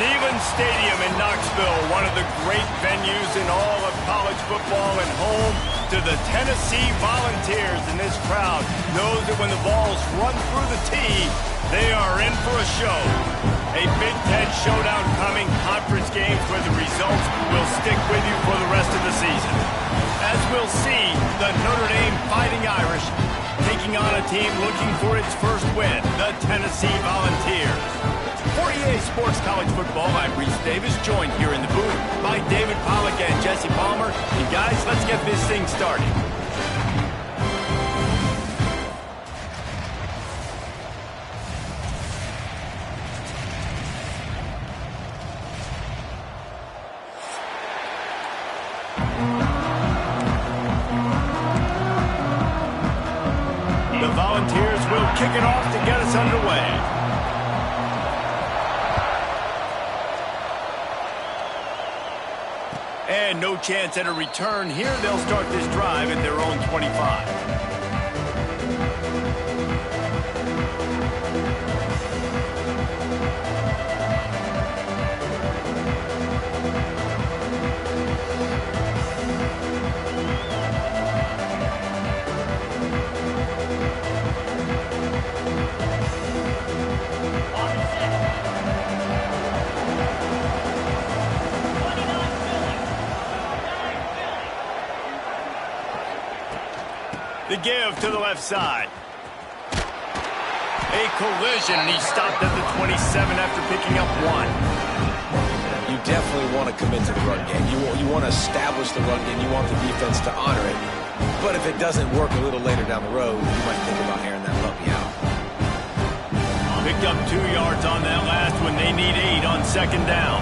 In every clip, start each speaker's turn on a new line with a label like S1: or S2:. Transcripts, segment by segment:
S1: Neyland Stadium in Knoxville, one of the great venues in all of college football, and home to the Tennessee Volunteers. And this crowd knows that when the balls run through the tee, they are in for a show. A Big Ten showdown coming, conference games where the results will stick with you for the rest of the season. As we'll see, the Notre Dame Fighting Irish taking on a team looking for its first win, the Tennessee Volunteers. For EA Sports College Football, I'm Reese Davis, joined here in the booth by David Pollack and Jesse Palmer. And guys, let's get this thing started. The Volunteers will kick it off to get us underway. And no chance at a return here. They'll start this drive at their own 25. The give to the left side. A collision, and he stopped at the 27 after picking up one.
S2: You definitely want to commit to the run game. You want to establish the run game. You want the defense to honor it. But if it doesn't work a little later down the road, you might think about airing that puppy out.
S1: Picked up 2 yards on that last one. They need 8 on second down.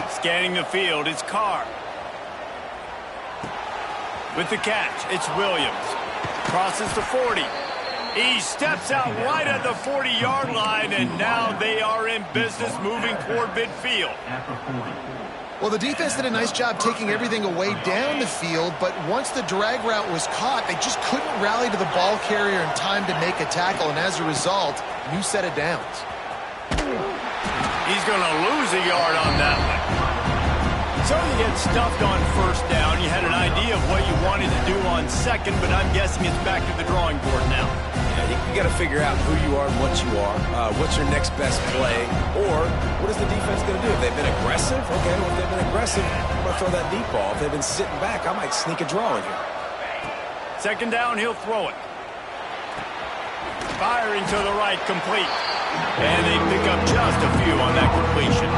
S1: Scanning the field, it's Carr. With the catch, it's Williams. Crosses the 40. He steps out right at the 40-yard line, and now they are in business moving toward midfield.
S3: Well, the defense did a nice job taking everything away down the field, but once the drag route was caught, they just couldn't rally to the ball carrier in time to make a tackle, and as a result, new set of downs.
S1: He's going to lose a yard on that one. So you get stuffed on first down. You had an idea of what you wanted to do on second, but I'm guessing it's back to the drawing board now.
S2: Yeah, you got to figure out who you are and what you are. What's your next best play? Or what is the defense going to do? If they've been aggressive, okay, well, if they've been aggressive, I'm going to throw that deep ball. If they've been sitting back, I might sneak a draw in here.
S1: Second down, he'll throw it. Firing to the right, complete. And they pick up just a few on that completion.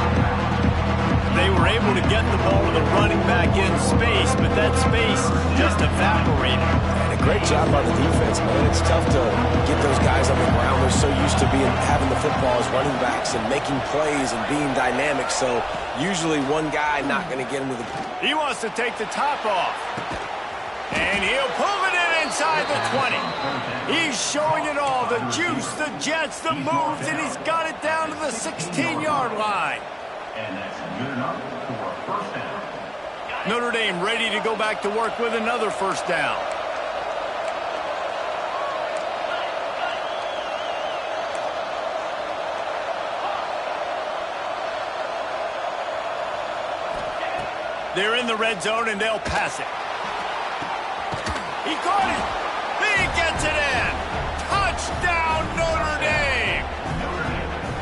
S1: They were able to get the ball to the running back in space, but that space just evaporated.
S2: And a great job by the defense, man. It's tough to get those guys on the ground. They're so used to having the football as running backs and making plays and being dynamic. So usually one guy not going to get into the...
S1: He wants to take the top off. And he'll pull it in inside the 20. He's showing it all. The juice, the jets, the moves, and he's got it down to the 16-yard line.
S4: And that's good enough for a first down.
S1: Notre Dame ready to go back to work with another first down. They're in the red zone, and they'll pass it. He caught it. He gets it in. Touchdown, Notre Dame.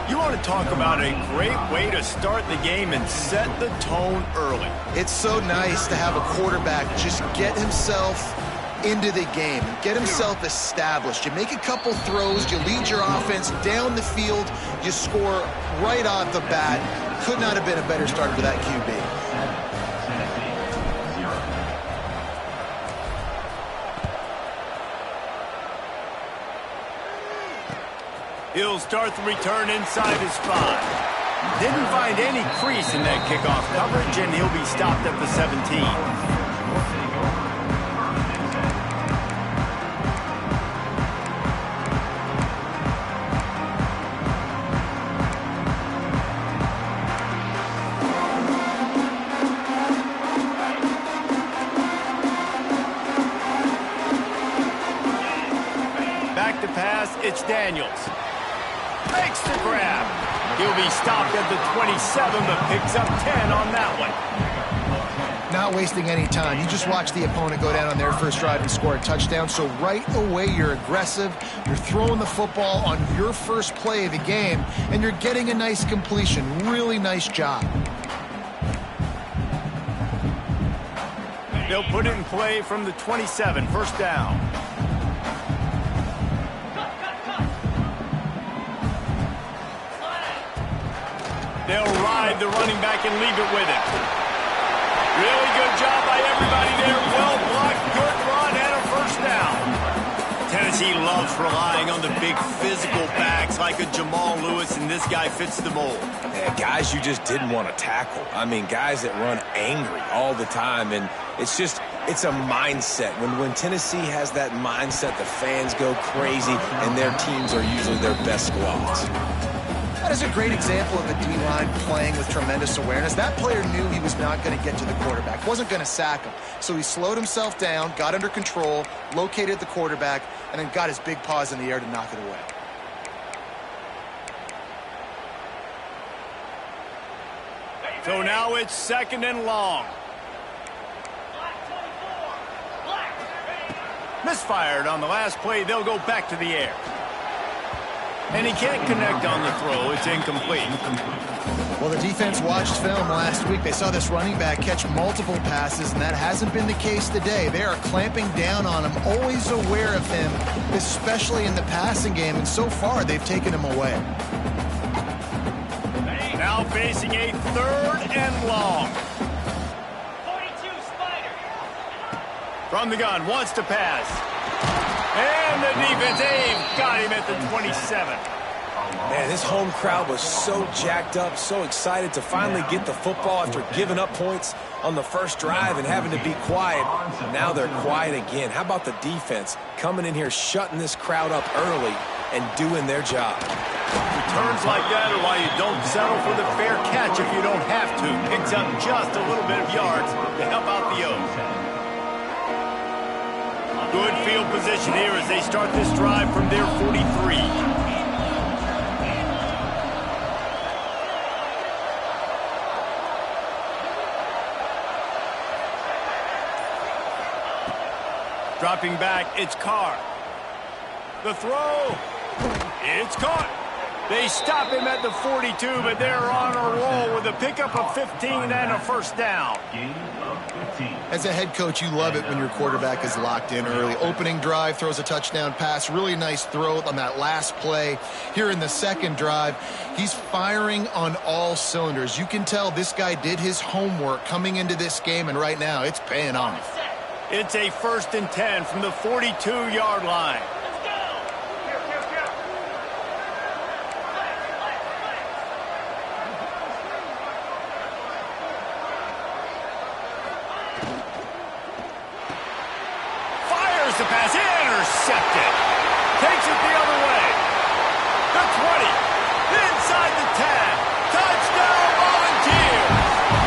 S1: You want to talk about a great way to start the game and set the tone early.
S3: It's so nice to have a quarterback just get himself into the game, get himself established. You make a couple throws, you lead your offense down the field, you score right off the bat. Could not have been a better start for that QB.
S1: He'll start the return inside his 5. Didn't find any crease in that kickoff coverage, and he'll be stopped at the 17. Back to pass, it's Daniels. Makes the grab. He'll be stopped at the 27, but picks up 10 on that one.
S3: Not wasting any time. You just watch the opponent go down on their first drive and score a touchdown. So right away, you're aggressive. You're throwing the football on your first play of the game, and you're getting a nice completion. Really nice job.
S1: They'll put it in play from the 27, first down. They'll ride the running back and leave it with him. Really good job by everybody there. Well blocked, good run, and a first down. Tennessee loves relying on the big physical backs like a Jamal Lewis, and this guy fits the mold.
S2: Yeah, guys you just didn't want to tackle. I mean, guys that run angry all the time, and it's a mindset. When Tennessee has that mindset, the fans go crazy, and their teams are usually their best squads.
S3: That is a great example of a D-line playing with tremendous awareness. That player knew he was not going to get to the quarterback, wasn't going to sack him. So he slowed himself down, got under control, located the quarterback, and then got his big paws in the air to knock it away.
S1: So now it's second and long. Misfired on the last play. They'll go back to the air. And he can't connect on the throw. It's incomplete.
S3: Well, the defense watched film last week. They saw this running back catch multiple passes, and that hasn't been the case today. They are clamping down on him, always aware of him, especially in the passing game, and so far they've taken him away.
S1: Now facing a third and long.
S5: 42 Spider.
S1: From the gun, wants to pass. And the defense got him at the 27.
S2: Man, this home crowd was so jacked up, so excited to finally get the football after giving up points on the first drive and having to be quiet. Now they're quiet again. How about the defense coming in here, shutting this crowd up early and doing their job?
S1: Returns like that are why you don't settle for the fair catch if you don't have to. Picks up just a little bit of yards to help out the O's. Good field position here as they start this drive from their 43. Dropping back, it's Carr. The throw, it's caught. They stop him at the 42, but they're on a roll with a pickup of 15 and a first down.
S3: As a head coach, you love it when your quarterback is locked in early. Opening drive, throws a touchdown pass. Really nice throw on that last play. Here in the second drive, he's firing on all cylinders. You can tell this guy did his homework coming into this game, and right now it's paying off.
S1: It's a 1st and 10 from the 42-yard line. The pass intercepted. Takes it the other way. The 20. Inside the 10. Touchdown Volunteers.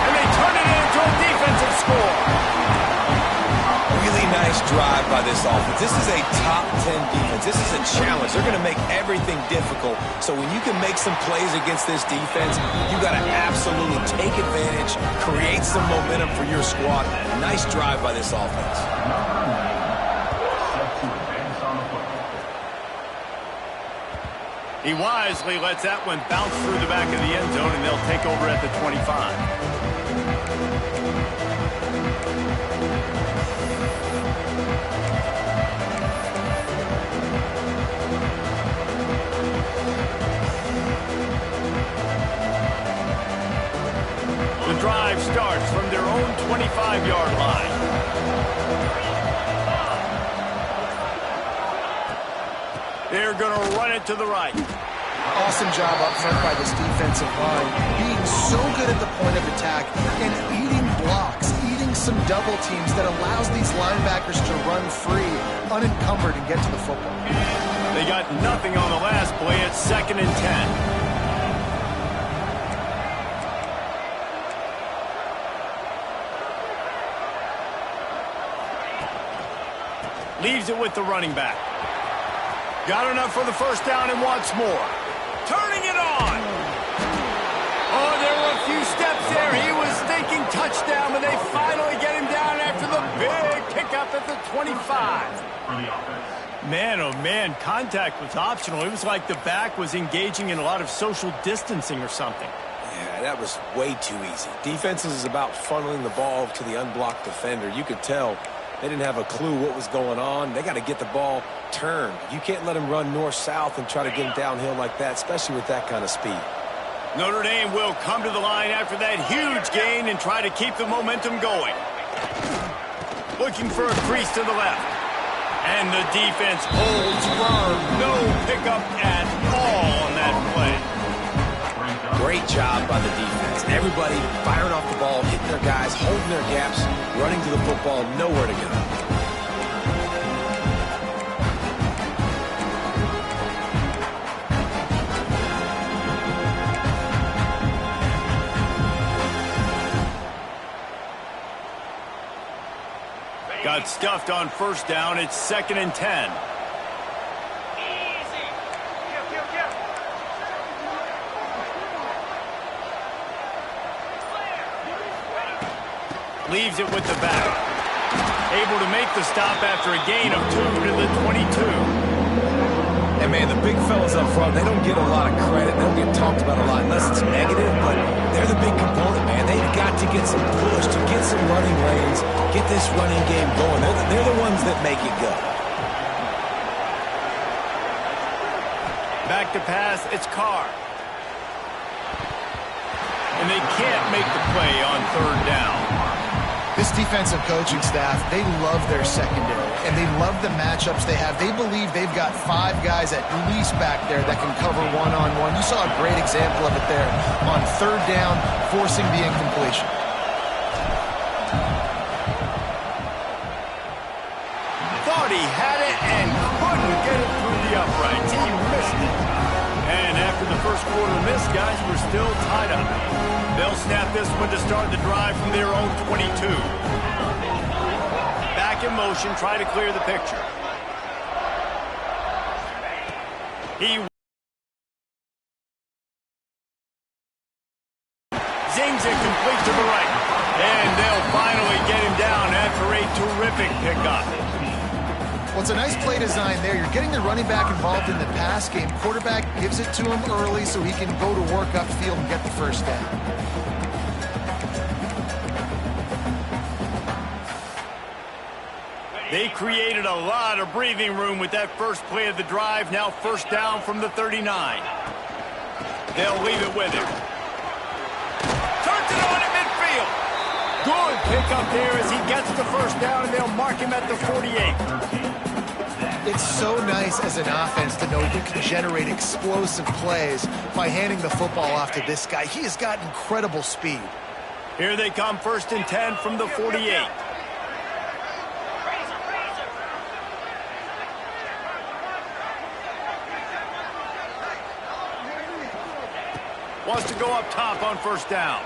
S1: And they turn it into a defensive score.
S2: Really nice drive by this offense. This is a top 10 defense. This is a challenge. They're going to make everything difficult. So when you can make some plays against this defense, you got to absolutely take advantage, create some momentum for your squad. Nice drive by this offense.
S1: He wisely lets that one bounce through the back of the end zone, and they'll take over at the 25. The drive starts from their own 25-yard line. They're going to run it to the right.
S3: Awesome job up front by this defensive line, being so good at the point of attack and eating blocks, eating some double teams that allows these linebackers to run free, unencumbered, and get to the football.
S1: They got nothing on the last play. It's 2nd and 10. Leaves it with the running back. Got enough for the first down and wants more. To touchdown, but they finally get him down after the big pickup at the 25. Man, oh man, contact was optional. It was like the back was engaging in a lot of social distancing or something.
S2: Yeah, that was way too easy. Defenses is about funneling the ball to the unblocked defender. You could tell they didn't have a clue what was going on. They got to get the ball turned. You can't let him run north-south and try to get him downhill like that, especially with that kind of speed.
S1: Notre Dame will come to the line after that huge gain and try to keep the momentum going. Looking for a crease to the left. And the defense holds firm. No pickup at all on that play.
S2: Great job by the defense. Everybody firing off the ball, hitting their guys, holding their gaps, running to the football, nowhere to go.
S1: Got stuffed on first down. It's 2nd and 10.
S5: Easy.
S1: Leaves it with the back. Able to make the stop after a gain of 2 to the 22.
S2: And, man, the big fellas up front, they don't get a lot of credit. They don't get talked about a lot unless it's negative, but they're the big component, man. They've got to get some push, to get some running lanes, get this running game going. They're the ones that make it go.
S1: Back to pass, it's Carr. And they can't make the play on 3rd down.
S3: This defensive coaching staff, they love their secondary, and they love the matchups they have. They believe they've got 5 guys at least back there that can cover one-on-one. You saw a great example of it there on 3rd down, forcing the incompletion.
S1: Thought he had it and couldn't get it through the uprights. He missed it. And after the first quarter miss, guys, we're still tied up. They'll snap this one to start the drive from their own 22. Back in motion, try to clear the picture. He zings it complete to the right. And they'll finally get him down after a terrific pickup.
S3: Well, it's a nice play design there. You're getting the running back involved in the pass game. Quarterback gives it to him early so he can go to work upfield and get the first down.
S1: They created a lot of breathing room with that first play of the drive. Now 1st down from the 39. They'll leave it with him. Turns it on at midfield. Good pickup there as he gets the 1st down, and they'll mark him at the 48.
S3: It's so nice as an offense to know you can generate explosive plays by handing the football off to this guy. He has got incredible speed.
S1: Here they come, 1st and 10 from the 48. Wants to go up top on 1st down.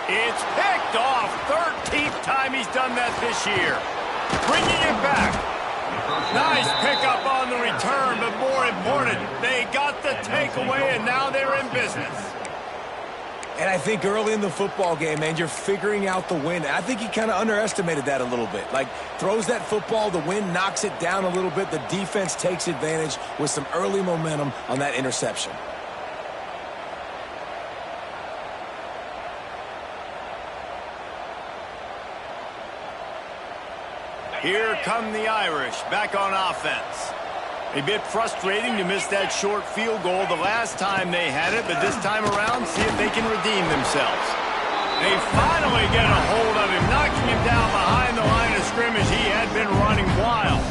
S1: It's picked off. 13th time he's done that this year. Bringing it back. Nice pickup on the return, but more important, they got the takeaway, and now they're in business.
S2: And I think early in the football game, man, you're figuring out the wind. I think he kind of underestimated that a little bit. Like, throws that football, the wind knocks it down a little bit. The defense takes advantage with some early momentum on that interception.
S1: Here come the Irish, back on offense. A bit frustrating to miss that short field goal the last time they had it, but this time around, see if they can redeem themselves. They finally get a hold of him, knocking him down behind the line of scrimmage. He had been running wild.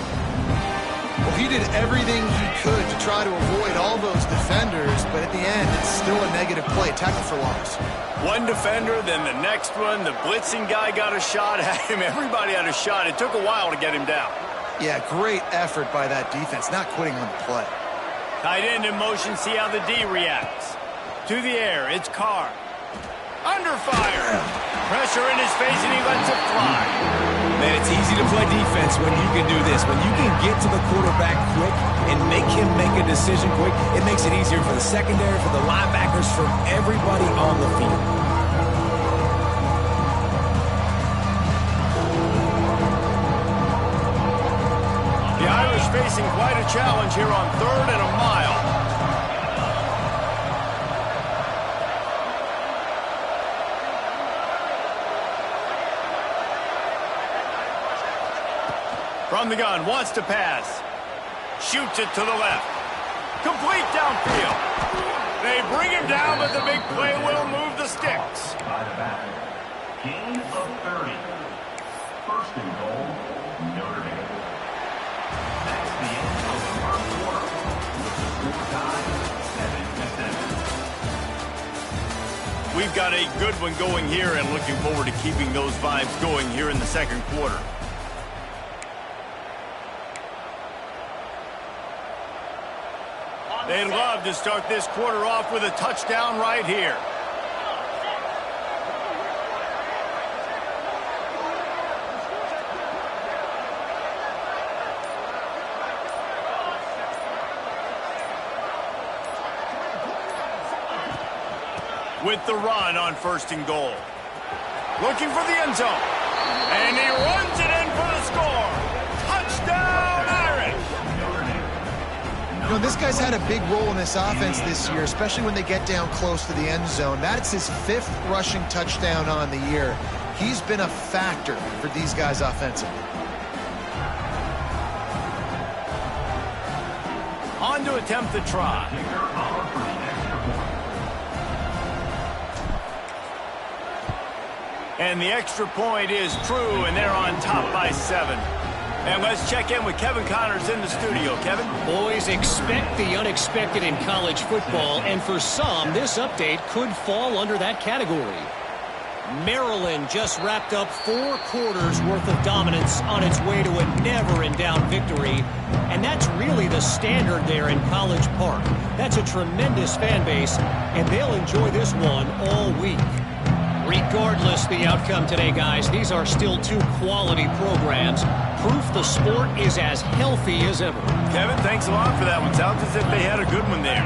S3: Well, he did everything he could to try to avoid all those defenders, but at the end, it's still a negative play, tackle for loss.
S1: One defender, then the next one. The blitzing guy got a shot at him. Everybody had a shot. It took a while to get him down.
S3: Yeah, great effort by that defense, not quitting on the play.
S1: Tight end in motion, see how the D reacts. To the air, it's Carr. Under fire. Pressure in his face, and he lets it fly.
S2: Man, it's easy to play defense when you can do this. When you can get to the quarterback quick and make him make a decision quick, it makes it easier for the secondary, for the linebackers, for everybody on the field.
S1: The Irish facing quite a challenge here on 3rd and a mile. From the gun, wants to pass. Shoots it to the left. Complete downfield. They bring him down, but the big play will move the sticks.
S4: By the back. Gain of 30. First and goal, Notre Dame. That's the end of the first quarter. With the score tied 7-7.
S1: We've got a good one going here and looking forward to keeping those vibes going here in the second quarter. They'd love to start this quarter off with a touchdown right here. With the run on 1st and goal. Looking for the end zone. And he runs it in for the score. Touchdown, Irish!
S3: You know, this guy's had a big role in this offense this year, especially when they get down close to the end zone. That's his 5th rushing touchdown on the year. He's been a factor for these guys offensively.
S1: On to attempt the try. And the extra point is true, and they're on top by 7. And let's check in with Kevin Connors in the studio. Kevin?
S6: Boys, expect the unexpected in college football, and for some, this update could fall under that category. Maryland just wrapped up 4 quarters worth of dominance on its way to a never-in-doubt victory, and that's really the standard there in College Park. That's a tremendous fan base, and they'll enjoy this one all week. Regardless the outcome today, guys, these are still 2 quality programs. Proof the sport is as healthy as ever.
S1: Kevin, thanks a lot for that one. Sounds as if they had a good one there.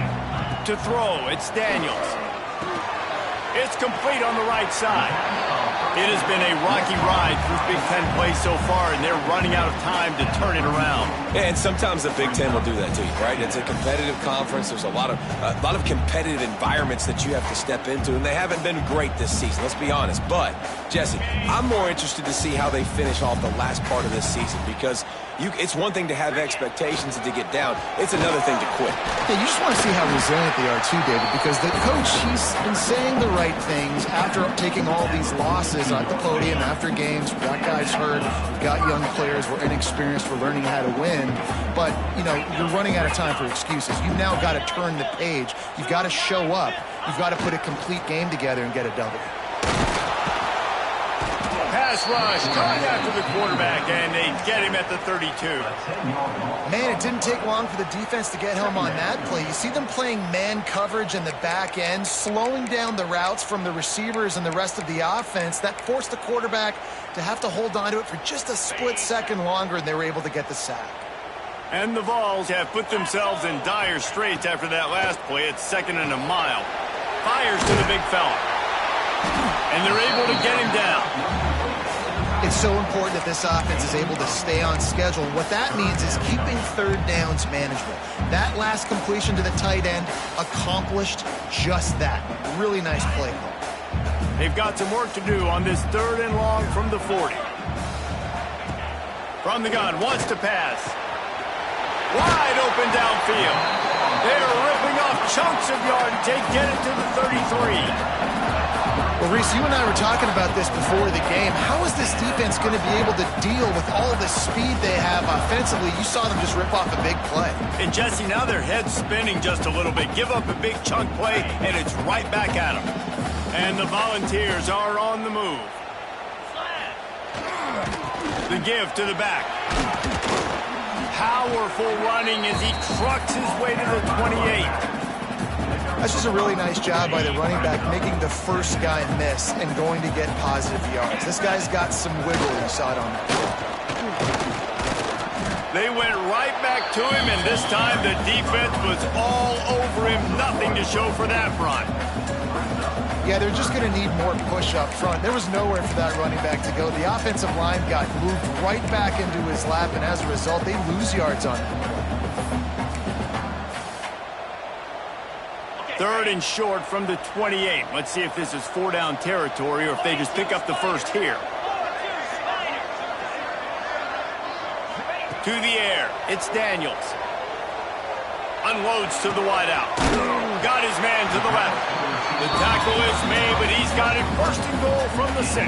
S1: To throw, it's Daniels. It's complete on the right side. It has been a rocky ride through Big Ten play so far, and they're running out of time to turn it around.
S2: Yeah, and sometimes the Big Ten will do that to you, right? It's a competitive conference. There's a lot of competitive environments that you have to step into, and they haven't been great this season. Let's be honest. But Jesse, I'm more interested to see how they finish off the last part of this season because it's one thing to have expectations and to get down. It's another thing to quit.
S3: Yeah, you just want to see how resilient they are too, David, because the coach, he's been saying the right things after taking all these losses at the podium after games. We got guys hurt. We got young players. We're inexperienced. We're learning how to win. But, you know, you're running out of time for excuses. You've now got to turn the page. You've got to show up. You've got to put a complete game together and get a W.
S1: Pass rush, going after the quarterback, and they get him at the 32.
S3: Man, it didn't take long for the defense to get home on that play. You see them playing man coverage in the back end, slowing down the routes from the receivers and the rest of the offense. That forced the quarterback to have to hold on to it for just a split second longer, and they were able to get the sack.
S1: And the Vols have put themselves in dire straits after that last play. It's 2nd and a mile. Fires to the big fella. And they're able to get him down.
S3: It's so important that this offense is able to stay on schedule. And what that means is keeping 3rd downs manageable. That last completion to the tight end accomplished just that. Really nice play call.
S1: They've got some work to do on this 3rd and long from the 40. From the gun, wants to pass. Wide open downfield. They're ripping off chunks of yardage. They get it to the 33.
S3: Well, Reese, you and I were talking about this before the game. How is this defense going to be able to deal with all the speed they have offensively? You saw them just rip off a big play.
S1: And, Jesse, now their head's spinning just a little bit. Give up a big chunk play, and it's right back at them. And the Volunteers are on the move. The give to the back. Powerful running as he trucks his way to the 28.
S3: That's just a really nice job by the running back, making the first guy miss and going to get positive yards. This guy's got some wiggle. You saw it on that.
S1: They went right back to him, and this time the defense was all over him. Nothing to show for that run.
S3: Yeah, they're just going to need more push up front. There was nowhere for that running back to go. The offensive line got moved right back into his lap, and as a result, they lose yards on him.
S1: 3rd and short from the 28. Let's see if this is 4-down territory or if they just pick up the first here. To the air. It's Daniels. Unloads to the wideout. Got his man to the left. The tackle is made, but he's got it 1st and goal from the 6.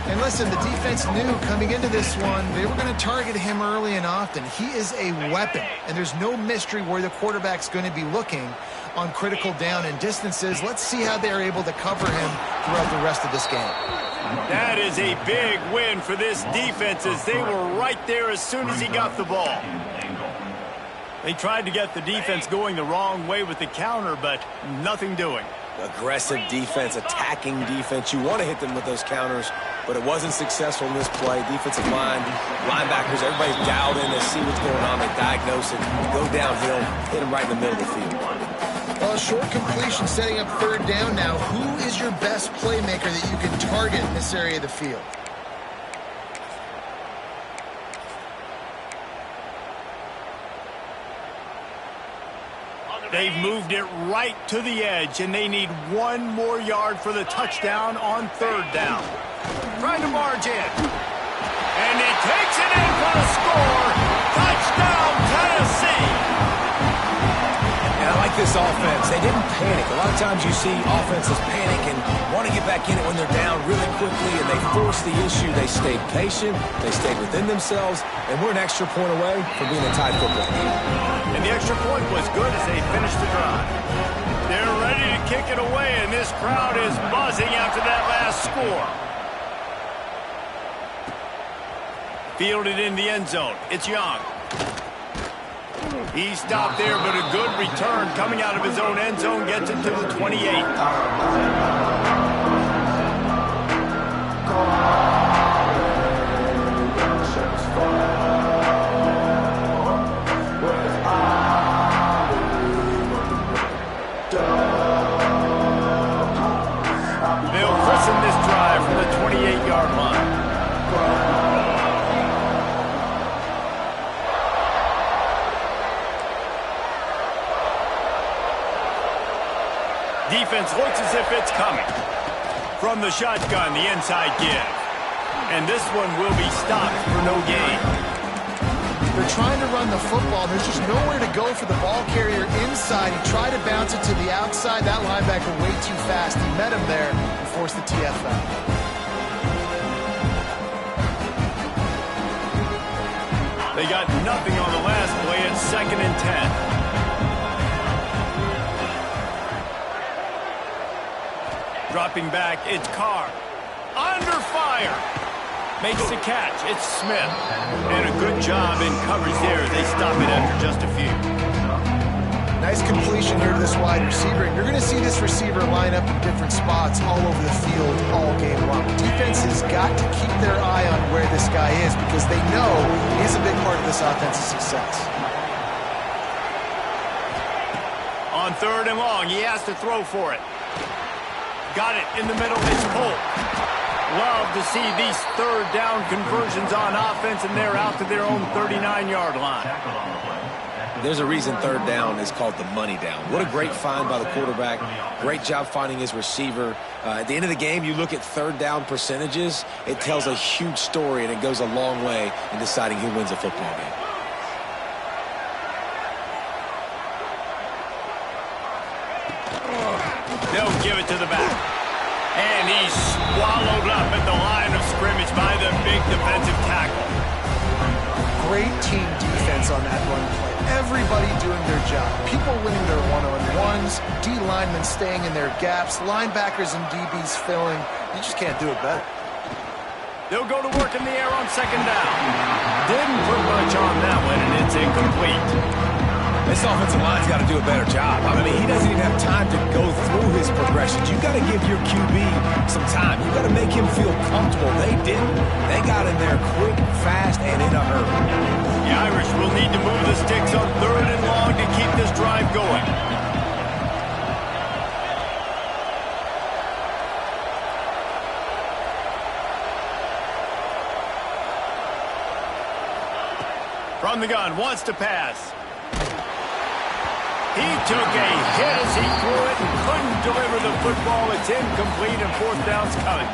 S3: And listen, the defense knew coming into this one, they were going to target him early and often. He is a weapon, and there's no mystery where the quarterback's going to be looking on critical down and distances. Let's see how they're able to cover him throughout the rest of this game.
S1: That is a big win for this defense as they were right there as soon as he got the ball. They tried to get the defense going the wrong way with the counter, but nothing doing.
S2: Aggressive defense, attacking defense. You want to hit them with those counters, but it wasn't successful in this play. Defensive line, linebackers, everybody's dialed in. They see what's going on. They diagnose it, go downhill, hit them right in the middle of the field.
S3: Well, short completion setting up 3rd down now. Who is your best playmaker that you can target in this area of the field?
S1: They've moved it right to the edge, and they need 1 more yard for the touchdown on 3rd down. Trying to march in. And he takes it in for the score. Touchdown, Tennessee.
S2: And I like this offense. They didn't panic. A lot of times you see offenses panic and want to get back in it when they're down really quickly, and they force the issue. They stayed patient. They stayed within themselves, and we're an extra point away from being a tied football game.
S1: And the extra point was good as they finished the drive. They're ready to kick it away, and this crowd is buzzing after that last score. Fielded in the end zone. It's Young. He stopped there, but a good return coming out of his own end zone gets it to the 28. They'll christen this drive from the 28-yard line. Defense looks as if it's coming. From the shotgun, the inside give. And this one will be stopped for no gain.
S3: They're trying to run the football. There's just nowhere to go for the ball carrier inside. He tried to bounce it to the outside. That linebacker way too fast. He met him there and forced the TFL.
S1: They got nothing on the last play. It's 2nd and 10. Dropping back, it's Carr. Under fire. Makes the catch. It's Smith. And a good job in coverage there. They stop it after just a few.
S3: Nice completion here to this wide receiver. And you're going to see this receiver line up in different spots all over the field all game long. Defense has got to keep their eye on where this guy is because they know he's a big part of this offense's success.
S1: On 3rd and long, he has to throw for it. Got it in the middle. It's Polk. Love to see these 3rd down conversions on offense, and they're out to their own 39-yard line.
S2: There's a reason 3rd down is called the money down. What a great find by the quarterback. Great job finding his receiver. At the end of the game, you look at 3rd down percentages. It tells a huge story, and it goes a long way in deciding who wins a football game.
S1: They'll give it to the back. And he's swallowed up at the line of scrimmage by the big defensive tackle.
S3: Great team defense on that run play. Everybody doing their job. People winning their one-on-ones, D linemen staying in their gaps, linebackers and DBs filling. You just can't do it better.
S1: They'll go to work in the air on 2nd down. Didn't put much on that one, and it's incomplete.
S2: This offensive line's got to do a better job. I mean, he doesn't even have time to go through his progressions. You got to give your QB some time. You got to make him feel comfortable. They didn't. They got in there quick, fast, and in a hurry.
S1: The Irish will need to move the sticks on 3rd and long to keep this drive going. From the gun, wants to pass. He took a hit as he threw it and couldn't deliver the football. It's incomplete and 4th down's coming.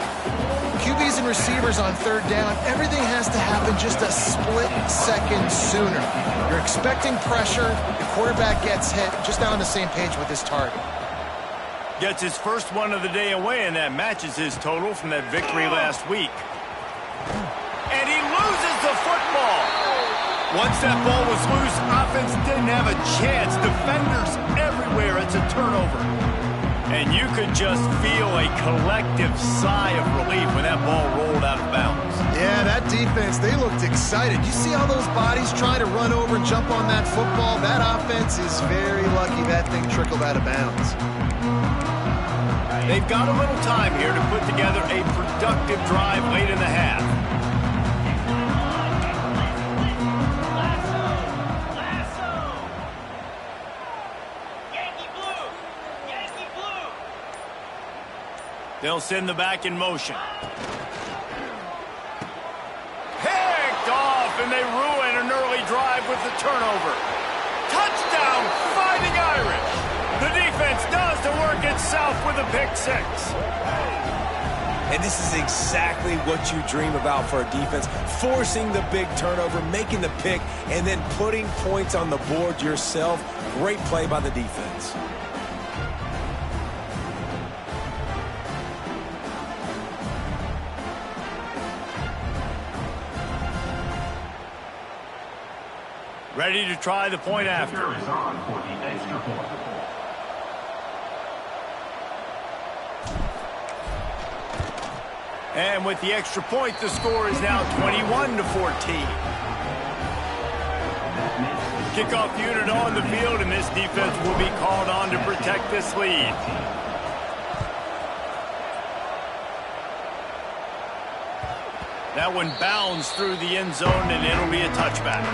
S3: QBs and receivers on 3rd down, everything has to happen just a split second sooner. You're expecting pressure, the quarterback gets hit, just not on the same page with his target.
S1: Gets his first one of the day away, and that matches his total from that victory last week. And he loses the football. Once that ball was loose, offense didn't have a chance. Defenders everywhere. It's a turnover. And you could just feel a collective sigh of relief when that ball rolled out of bounds.
S3: Yeah, that defense, they looked excited. You see all those bodies trying to run over and jump on that football? That offense is very lucky that thing trickled out of bounds.
S1: They've got a little time here to put together a productive drive late in the half. They'll send the back in motion. Picked off, and they ruin an early drive with the turnover. Touchdown, Fighting Irish. The defense does the work itself with a pick 6.
S2: And this is exactly what you dream about for a defense. Forcing the big turnover, making the pick, and then putting points on the board yourself. Great play by the defense.
S1: Ready to try the point after.
S4: Is on for the extra point.
S1: And with the extra point, the score is now 21-14. Kickoff unit on the field, and this defense will be called on to protect this lead. That one bounds through the end zone, and it'll be a touchback.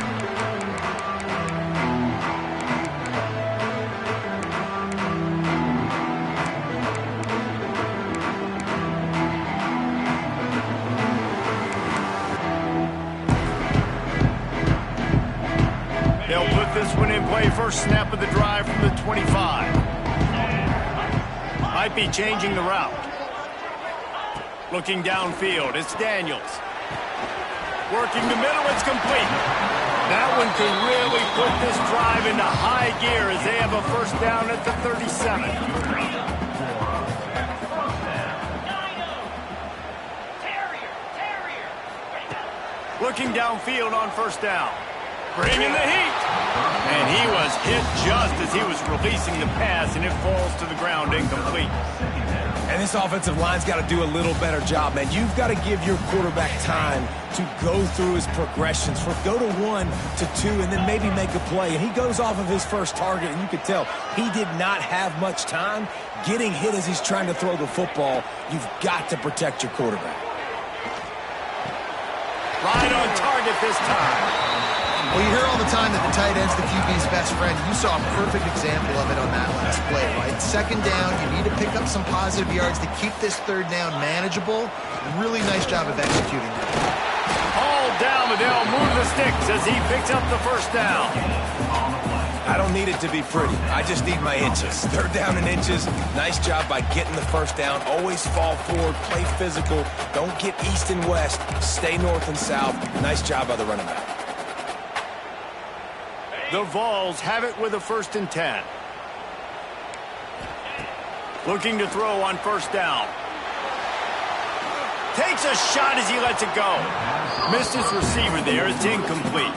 S1: They'll put this one in play. First snap of the drive from the 25. Might be changing the route. Looking downfield, it's Daniels. Working the middle, it's complete. That one could really put this drive into high gear as they have a first down at the 37. Looking downfield on first down. Bringing the heat. And he was hit just as he was releasing the pass, and it falls to the ground incomplete.
S2: And this offensive line's got to do a little better job, man. You've got to give your quarterback time to go through his progressions. Go to 1 to 2 and then maybe make a play. And he goes off of his first target, and you could tell he did not have much time getting hit as he's trying to throw the football. You've got to protect your quarterback.
S1: Right on target this time.
S3: Well, you hear all the time that the tight end's the QB's best friend. You saw a perfect example of it on that last play, right? Second down, you need to pick up some positive yards to keep this third down manageable. Really nice job of executing that.
S1: All down, but they'll move the sticks as he picks up the first down.
S2: I don't need it to be pretty. I just need my inches. Third down and inches. Nice job by getting the first down. Always fall forward, play physical. Don't get east and west. Stay north and south. Nice job by the running back.
S1: The Vols have it with a 1st and 10. Looking to throw on first down. Takes a shot as he lets it go. Missed his receiver there. It's incomplete.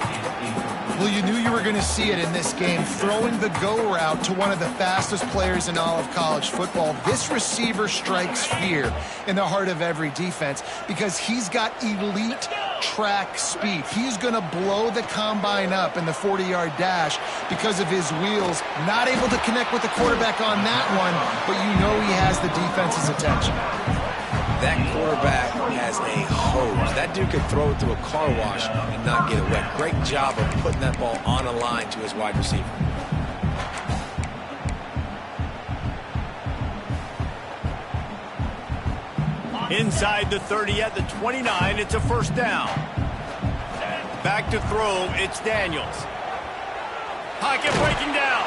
S3: Well, you knew you were going to see it in this game, throwing the go route to one of the fastest players in all of college football. This receiver strikes fear in the heart of every defense because he's got elite track speed. He's going to blow the combine up in the 40-yard dash because of his wheels. Not able to connect with the quarterback on that one, but you know he has the defense's attention.
S2: That quarterback has a hose. That dude could throw it through a car wash and not get it wet. Great job of putting that ball on a line to his wide receiver.
S1: Inside the 30 at the 29, it's a first down. Back to throw, it's Daniels. Pocket breaking down.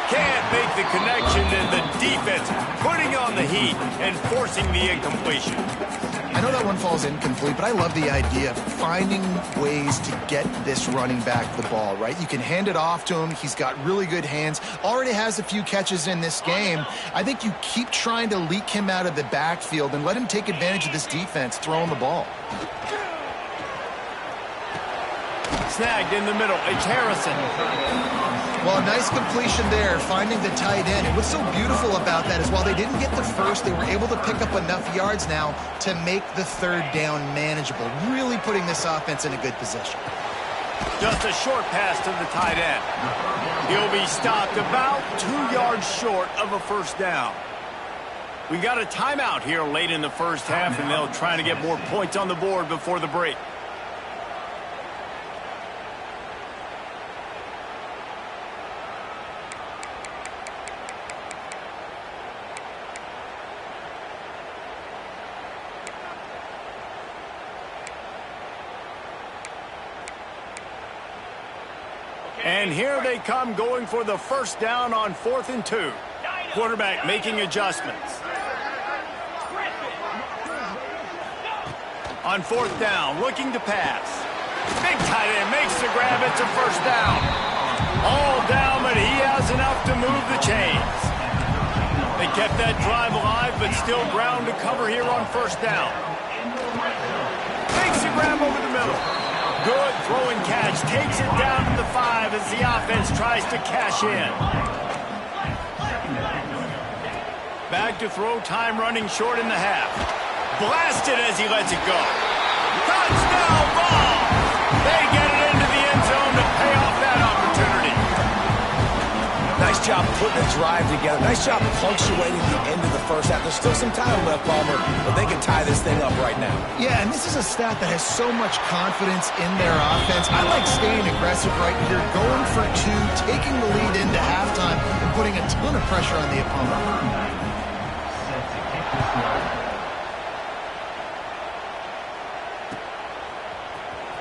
S1: Can't make the connection, and the defense putting on the heat and forcing the incompletion.
S3: I know that one falls incomplete, but I love the idea of finding ways to get this running back the ball, right? You can hand it off to him. He's got really good hands. Already has a few catches in this game. I think you keep trying to leak him out of the backfield and let him take advantage of this defense throwing the ball.
S1: Snagged in the middle. It's Harrison.
S3: Well, nice completion there, finding the tight end. And what's so beautiful about that is while they didn't get the first, they were able to pick up enough yards now to make the third down manageable, really putting this offense in a good position.
S1: Just a short pass to the tight end. He'll be stopped about 2 yards short of a first down. We got a timeout here late in the first half, and they'll try to get more points on the board before the break. And here they come going for the first down on 4th and 2. Quarterback making adjustments. On 4th down, looking to pass. Big tight end makes the grab. It's a first down. All down, but he has enough to move the chains. They kept that drive alive, but still ground to cover here on first down. Makes the grab over the middle. Good throw and catch. Takes it down to the 5 as the offense tries to cash in. Back to throw, time running short in the half. Blasted as he lets it go. Touchdown ball! They get it into the end zone to pay off that opportunity.
S2: Nice job putting the drive together. Nice job punctuating the end of the first half. There's still some time left, Palmer, but they can tie this thing up right now.
S3: Yeah, and this is a staff that has so much confidence in their offense. I like staying aggressive right here, going for 2, taking the lead into halftime, and putting a ton of pressure on the opponent.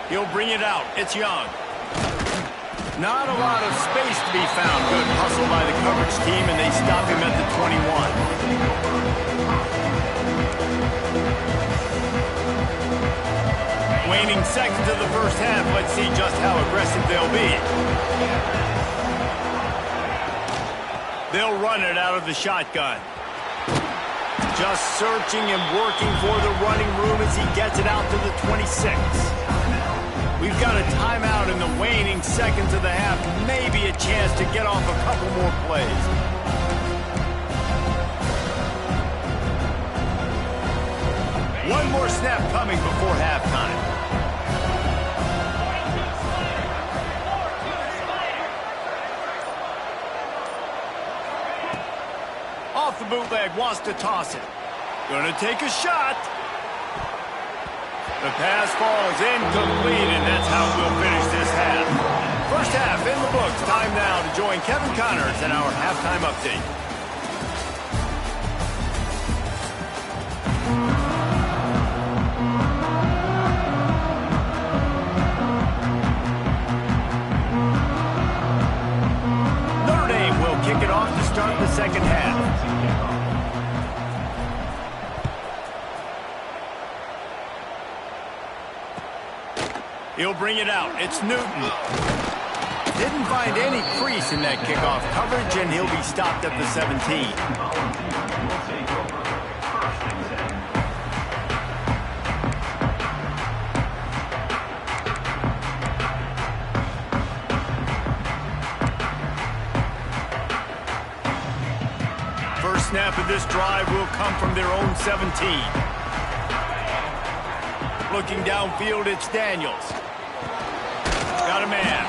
S1: He'll bring it out. It's Young. Not a lot of space to be found. Good hustle by the coverage team, and they stop him at the 21. Waning seconds of the first half. Let's see just how aggressive they'll be. They'll run it out of the shotgun. Just searching and working for the running room as he gets it out to the 26. We've got a timeout in the waning seconds of the half. Maybe a chance to get off a couple more plays. One more snap coming before halftime. Off the bootleg, wants to toss it. Gonna take a shot. The pass falls incomplete, and that's how we'll finish this half. First half in the books. Time now to join Kevin Connors in our halftime update. Notre Dame will kick it off to start the second half. He'll bring it out. It's Newton. Didn't find any crease in that kickoff coverage, and he'll be stopped at the 17. First snap of this drive will come from their own 17. Looking downfield, it's Daniels. Got a man.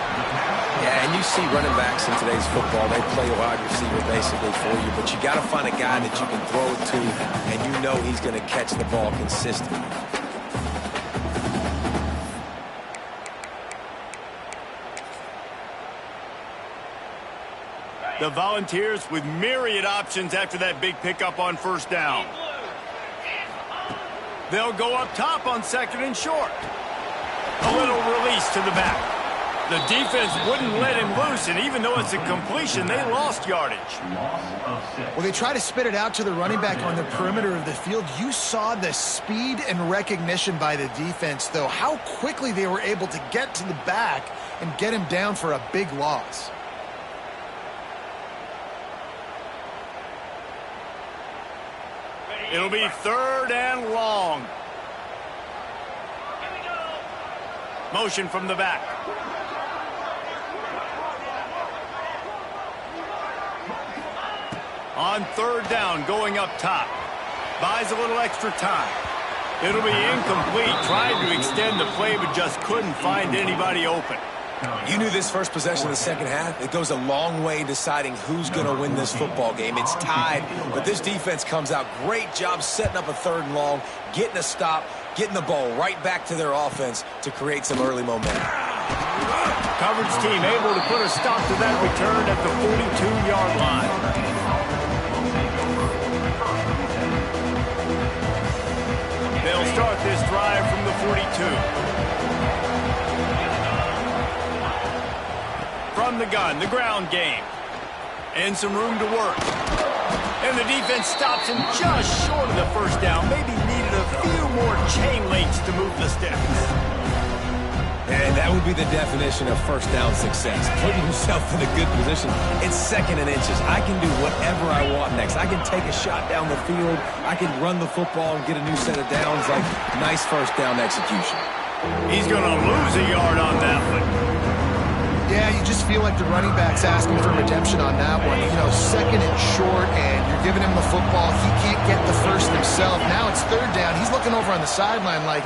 S2: Yeah, and you see running backs in today's football, they play a wide receiver basically for you, but you got to find a guy that you can throw it to, and you know he's going to catch the ball consistently.
S1: The Volunteers with myriad options after that big pickup on first down. They'll go up top on second and short. A little release to the back. The defense wouldn't let him loose, and even though it's a completion, they lost yardage.
S3: Well, they try to spit it out to the running back on the perimeter of the field. You saw the speed and recognition by the defense, though, how quickly they were able to get to the back and get him down for a big loss.
S1: It'll be third and long. Motion from the back. On third down, going up top. Buys a little extra time. It'll be incomplete. Tried to extend the play, but just couldn't find anybody open.
S2: You knew this first possession of the second half. It goes a long way in deciding who's going to win this football game. It's tied, but this defense comes out. Great job setting up a third and long, getting a stop, getting the ball right back to their offense to create some early momentum.
S1: Coverage team able to put a stop to that return at the 42-yard line. They'll start this drive from the 42. From the gun, the ground game. And some room to work. And the defense stops him just short of the first down. Maybe needed a few more chain links to move the sticks.
S2: And that would be the definition of first down success. Putting yourself in a good position. It's second and inches. I can do whatever I want next. I can take a shot down the field. I can run the football and get a new set of downs. Like, nice first down execution.
S1: He's going to lose a yard on that one.
S3: Yeah, you just feel like the running back's asking for redemption on that one. You know, second and short, and you're giving him the football. He can't get the first himself. Now it's third down. He's looking over on the sideline like,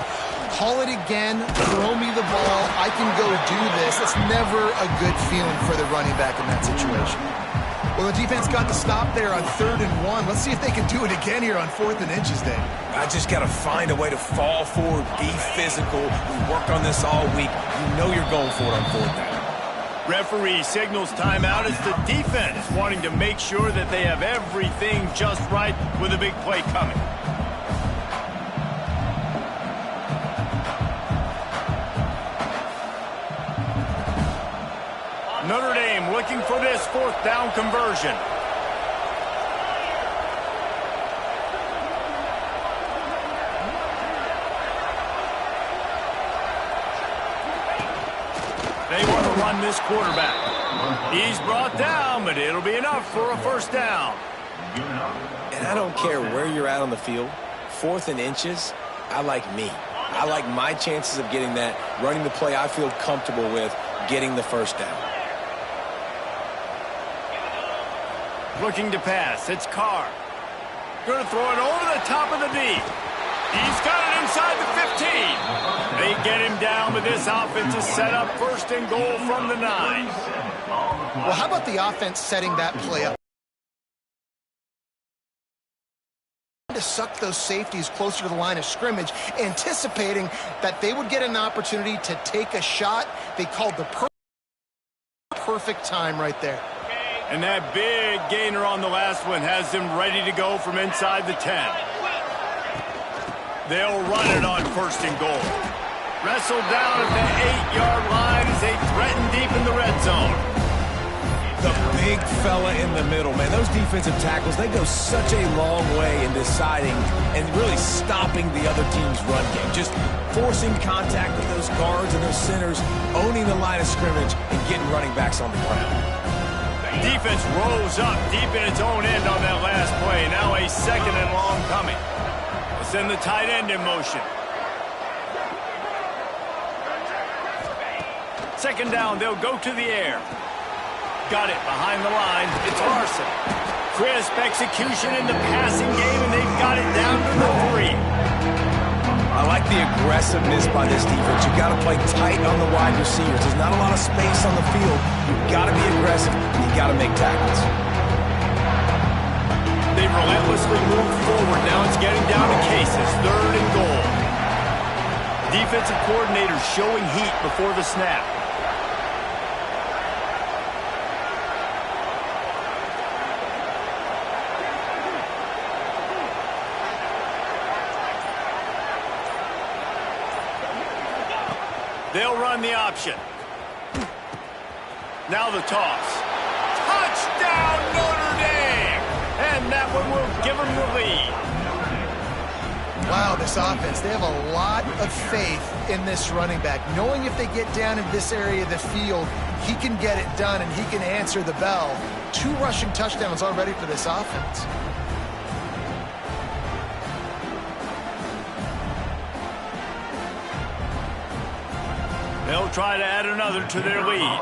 S3: call it again, throw me the ball, I can go do this. It's never a good feeling for the running back in that situation. Well, the defense got the stop there on 3rd and 1. Let's see if they can do it again here on 4th and inches, Dave.
S2: I just got to find a way to fall forward, be physical. We worked on this all week. You know you're going for it on 4th down.
S1: Referee signals timeout as the defense wanting to make sure that they have everything just right with a big play coming. Notre Dame looking for this 4th down conversion. They want to run this quarterback. He's brought down, but it'll be enough for a first down.
S2: And I don't care where you're at on the field. 4th and inches, I like me. I like my chances of getting that, running the play I feel comfortable with, getting the first down.
S1: Looking to pass. It's Carr. Going to throw it over the top of the D. He's got it inside the 15. They get him down, but this offense is set up 1st and goal from the 9.
S3: Well, how about the offense setting that play up? To suck those safeties closer to the line of scrimmage, anticipating that they would get an opportunity to take a shot. They called the perfect time right there.
S1: And that big gainer on the last one has them ready to go from inside the 10. They'll run it on 1st and goal. Wrestled down at the 8-yard line as they threaten deep in the red zone.
S2: The big fella in the middle, man. Those defensive tackles, they go such a long way in deciding and really stopping the other team's run game. Just forcing contact with those guards and those centers, owning the line of scrimmage, and getting running backs on the ground.
S1: Defense rose up deep in its own end on that last play. Now a 2nd and long coming. Send the tight end in motion. 2nd down, they'll go to the air. Got it behind the line. It's Larson. Crisp execution in the passing game, and they've got it down to the 3.
S2: I like the aggressiveness by this defense. You got to play tight on the wide receivers. There's not a lot of space on the field. You've got to be aggressive, and you got to make tackles.
S1: They relentlessly move forward. Now it's getting down to cases. 3rd and goal. Defensive coordinator showing heat before the snap. They'll run the option. Now the toss. Touchdown, Notre Dame! And that one will give them the lead.
S3: Wow, this offense, they have a lot of faith in this running back. Knowing if they get down in this area of the field, he can get it done and he can answer the bell. 2 rushing touchdowns already for this offense.
S1: They'll try to add another to their lead.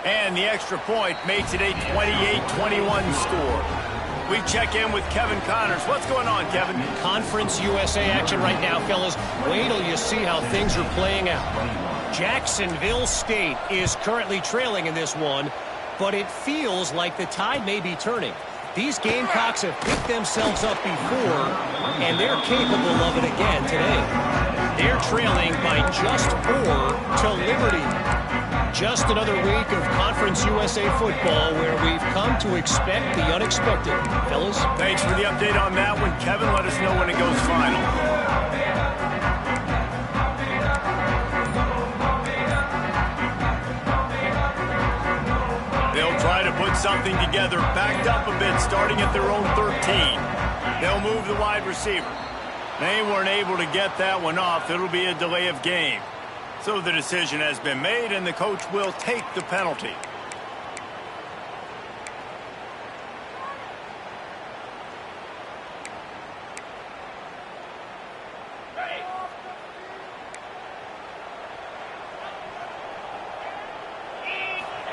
S1: And the extra point makes it a 28-21 score. We check in with Kevin Connors. What's going on, Kevin?
S6: Conference USA action right now, fellas. Wait till you see how things are playing out. Jacksonville State is currently trailing in this one, but it feels like the tide may be turning. These Gamecocks have picked themselves up before, and they're capable of it again today. They're trailing by just 4 to Liberty. Just another week of Conference USA football where we've come to expect the unexpected. Fellas?
S1: Thanks for the update on that one, Kevin. Let us know when it goes final. They'll try to put something together, backed up a bit, starting at their own 13. They'll move the wide receiver. They weren't able to get that one off. It'll be a delay of game. So the decision has been made, and the coach will take the penalty.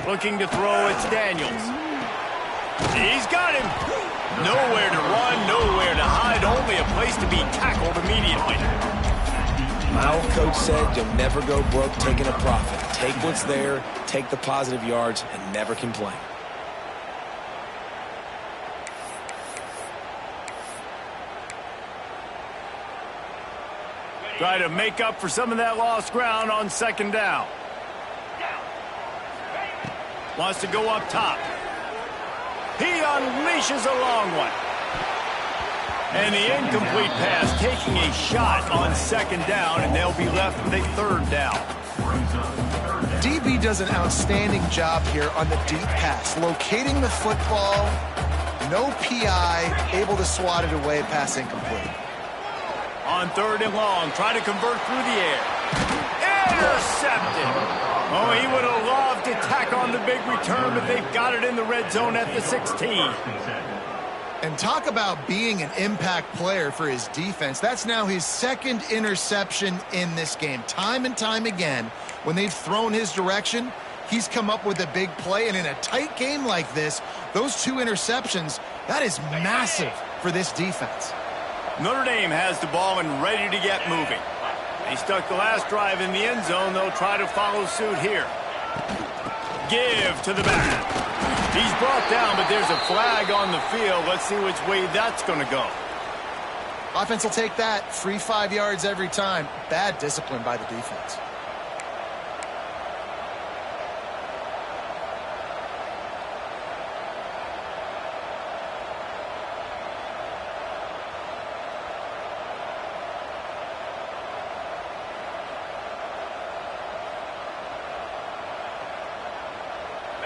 S1: Looking to throw, it's Daniels. He's got him. Nowhere to run, nowhere to hide, only a place to be tackled immediately.
S2: My old coach said you'll never go broke taking a profit. Take what's there, take the positive yards, and never complain.
S1: Try to make up for some of that lost ground on 2nd down. Wants to go up top. He unleashes a long one. And the incomplete pass taking a shot on 2nd down, and they'll be left with a 3rd down.
S3: DB does an outstanding job here on the deep pass, locating the football, no PI, able to swat it away, pass incomplete.
S1: On 3rd and long, try to convert through the air. Intercepted. Oh, he would have loved to tack on the big return, but they've got it in the red zone at the 16.
S3: And talk about being an impact player for his defense. That's now his 2nd interception in this game. Time and time again, when they've thrown his direction, he's come up with a big play. And in a tight game like this, those 2 interceptions, that is massive for this defense.
S1: Notre Dame has the ball and ready to get moving. They stuck the last drive in the end zone. They'll try to follow suit here. Give to the back. He's brought down, but there's a flag on the field. Let's see which way that's going to go.
S3: Offense will take that. Free 5 yards every time. Bad discipline by the defense.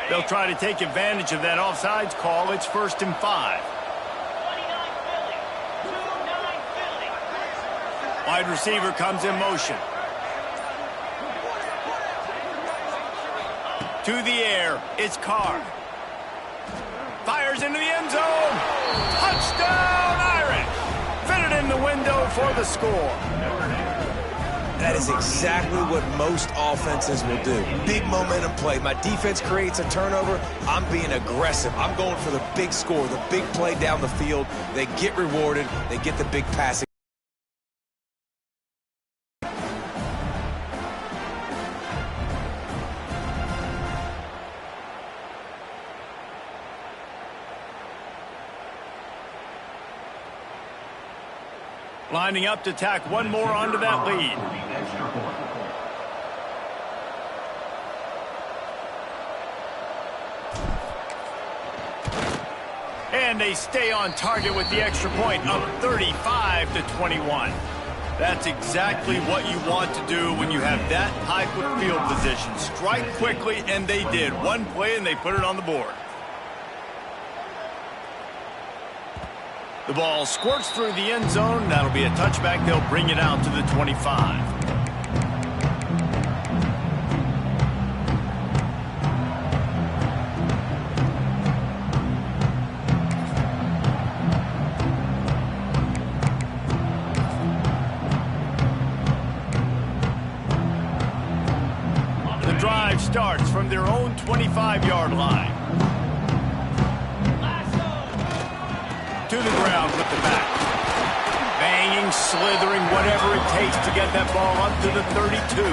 S1: They'll try to take advantage of that offsides call. It's 1st and 5. Wide receiver comes in motion. To the air, it's Carr. Fires into the end zone. Touchdown, Irish. Fitted in the window for the score.
S2: That is exactly what most offenses will do. Big momentum play. My defense creates a turnover. I'm being aggressive. I'm going for the big score, the big play down the field. They get rewarded. They get the big passing.
S1: Lining up to tack one more onto that lead. And they stay on target with the extra point, up 35-21. That's exactly what you want to do when you have that type of field position. Strike quickly, and they did. One play, and they put it on the board. The ball squirts through the end zone. That'll be a touchback. They'll bring it out to the 25. The drive starts from their own 25-yard line. To the ground with the back. Banging, slithering, whatever it takes to get that ball up to the 32.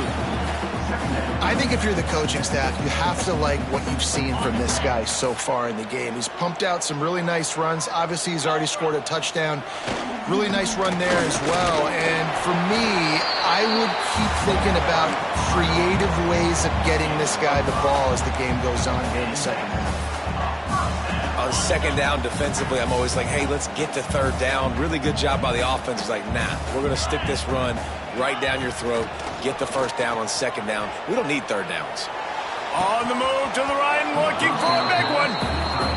S3: I think if you're the coaching staff, you have to like what you've seen from this guy so far in the game. He's pumped out some really nice runs. Obviously, he's already scored a touchdown. Really nice run there as well. And for me, I would keep thinking about creative ways of getting this guy the ball as the game goes on here in the second half.
S2: On second down defensively, I'm always like, hey, let's get to third down. Really good job by the offense. It's like, nah, we're going to stick this run right down your throat, get the first down on second down. We don't need third downs.
S1: On the move to the right and looking for a big one.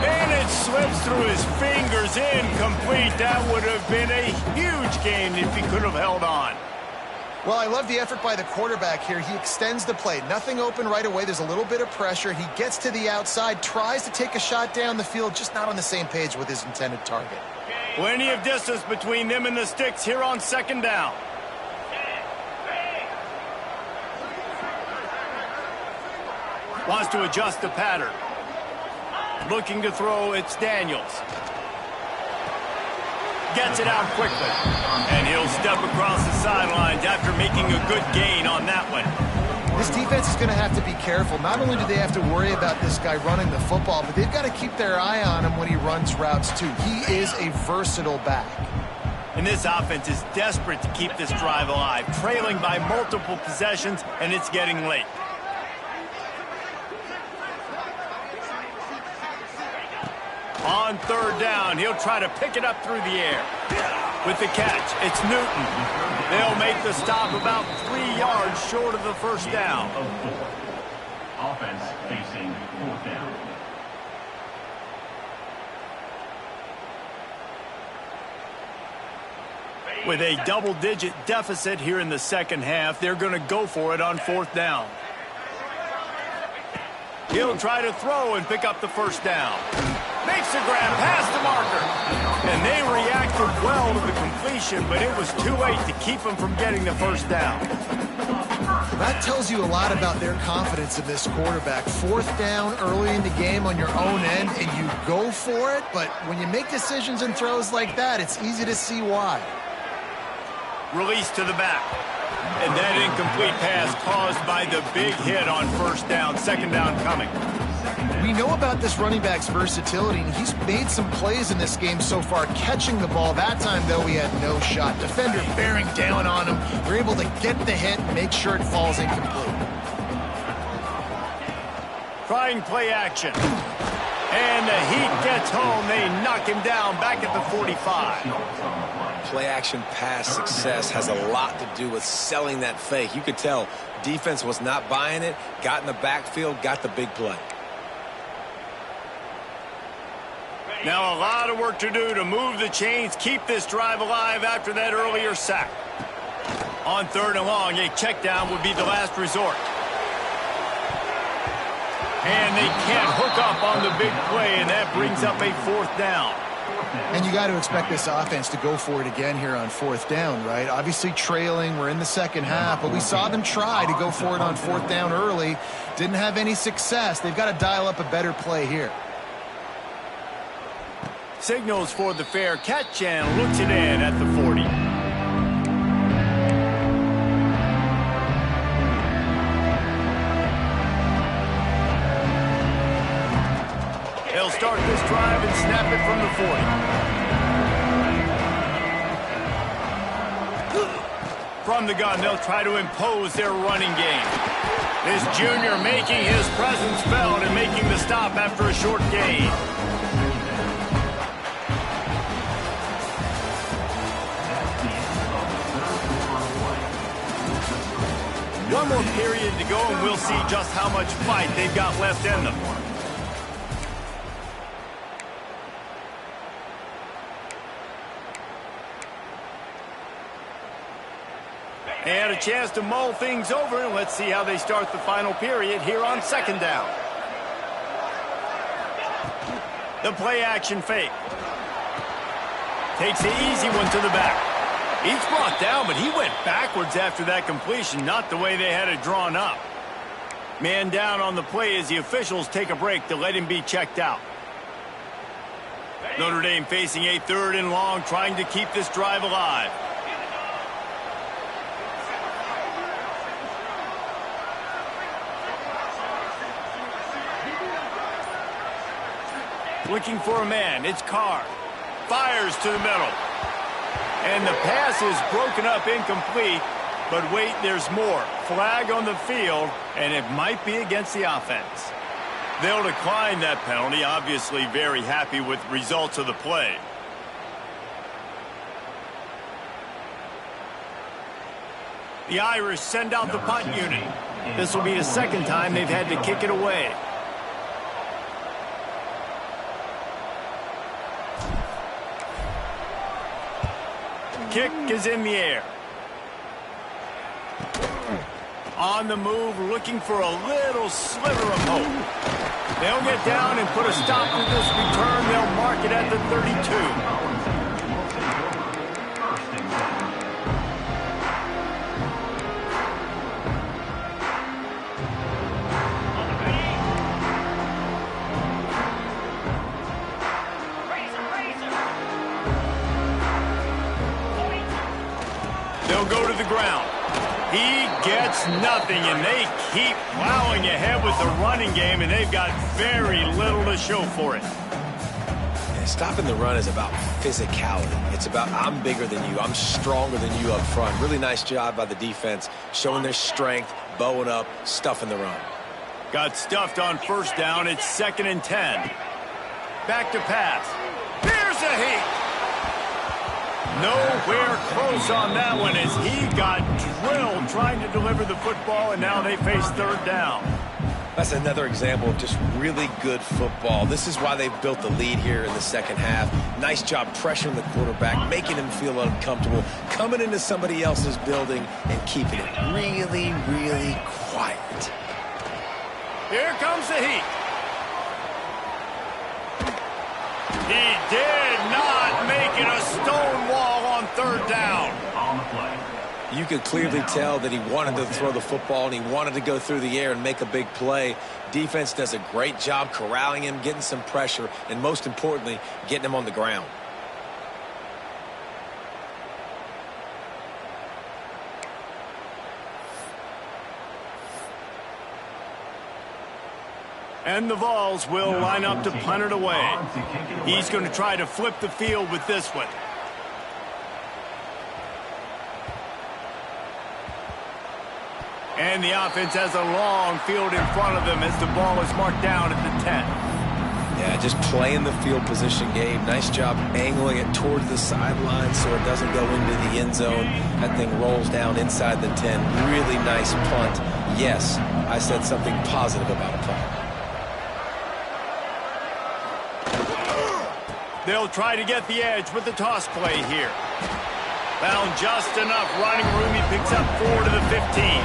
S1: And it slips through his fingers, incomplete. That would have been a huge gain if he could have held on.
S3: Well, I love the effort by the quarterback here. He extends the play. Nothing open right away. There's a little bit of pressure. He gets to the outside, tries to take a shot down the field, just not on the same page with his intended target.
S1: Plenty of distance between them and the sticks here on second down. Wants to adjust the pattern. Looking to throw, it's Daniels. Gets it out quickly. And he'll step across the sidelines after making a good gain on that one.
S3: This defense is going to have to be careful. Not only do they have to worry about this guy running the football, but they've got to keep their eye on him when he runs routes too. He is a versatile back.
S1: And this offense is desperate to keep this drive alive, trailing by multiple possessions, and it's getting late. On third down, he'll try to pick it up through the air. With the catch, it's Newton. They'll make the stop about 3 yards short of the first down.
S4: Offense facing fourth down.
S1: With a double-digit deficit here in the second half, they're going to go for it on fourth down. He'll try to throw and pick up the first down. Makes the grab past the marker. And they reacted well to the completion, but it was too late to keep them from getting the first down.
S3: That tells you a lot about their confidence in this quarterback. Fourth down early in the game on your own end, and you go for it, but when you make decisions and throws like that, it's easy to see why.
S1: Release to the back. And that incomplete pass caused by the big hit on first down. Second down coming.
S3: We know about this running back's versatility, and he's made some plays in this game so far, catching the ball. That time, though, he had no shot. Defender bearing down on him. We're able to get the hit and make sure it falls incomplete.
S1: Trying play action. And the heat gets home. They knock him down back at the 45.
S2: Play action pass success has a lot to do with selling that fake. You could tell defense was not buying it, got in the backfield, got the big play.
S1: Now a lot of work to do to move the chains, keep this drive alive after that earlier sack. On third and long, a check down would be the last resort. And they can't hook up on the big play, and that brings up a fourth down.
S3: And you got to expect this offense to go for it again here on 4th down, right? Obviously trailing, we're in the second half, but we saw them try to go for it on 4th down early. Didn't have any success. They've got to dial up a better play here.
S1: Signals for the fair catch and looks it in at the 40. They'll start this drive and snap it from the 40. From the gun, they'll try to impose their running game. This junior making his presence felt and making the stop after a short gain. One more period to go, and we'll see just how much fight they've got left in them. And a chance to mull things over, and let's see how they start the final period here on 2nd down. The play action fake. Takes the easy one to the back. He's brought down, but he went backwards after that completion, not the way they had it drawn up. Man down on the play as the officials take a break to let him be checked out. Notre Dame facing a 3rd and long, trying to keep this drive alive. Looking for a man, it's Carr. Fires to the middle. And the pass is broken up incomplete, but wait, there's more. Flag on the field, and it might be against the offense. They'll decline that penalty, obviously very happy with the results of the play. The Irish send out the punt unit. This will be the 2nd time they've had to kick it away. Kick is in the air. On the move, looking for a little sliver of hope. They'll get down and put a stop to this return. They'll mark it at the 32. They'll go to the ground. He gets nothing, and they keep plowing ahead with the running game, and they've got very little to show for it.
S2: Yeah, stopping the run is about physicality. It's about I'm bigger than you. I'm stronger than you up front. Really nice job by the defense, showing their strength, bowing up, stuffing the run.
S1: Got stuffed on 1st down. It's 2nd and 10. Back to pass. Here's a heat. Nowhere close on that one as he got drilled trying to deliver the football, and now they face 3rd down.
S2: That's another example of just really good football. This is why they've built the lead here in the 2nd half. Nice job pressuring the quarterback, making him feel uncomfortable, coming into somebody else's building and keeping it really, really quiet.
S1: Here comes the heat. He did not make it a stone wall on 3rd down.
S4: On the play.
S2: You could clearly tell that he wanted to throw the football and he wanted to go through the air and make a big play. Defense does a great job corralling him, getting some pressure, and most importantly, getting him on the ground.
S1: And the Vols will line up to punt it away. He's going to try to flip the field with this one. And the offense has a long field in front of them as the ball is marked down at the 10.
S2: Yeah, just playing the field position game. Nice job angling it towards the sideline so it doesn't go into the end zone. That thing rolls down inside the 10. Really nice punt. Yes, I said something positive about a punt.
S1: They'll try to get the edge with the toss play here. Found just enough running room. He picks up 4 to the 15.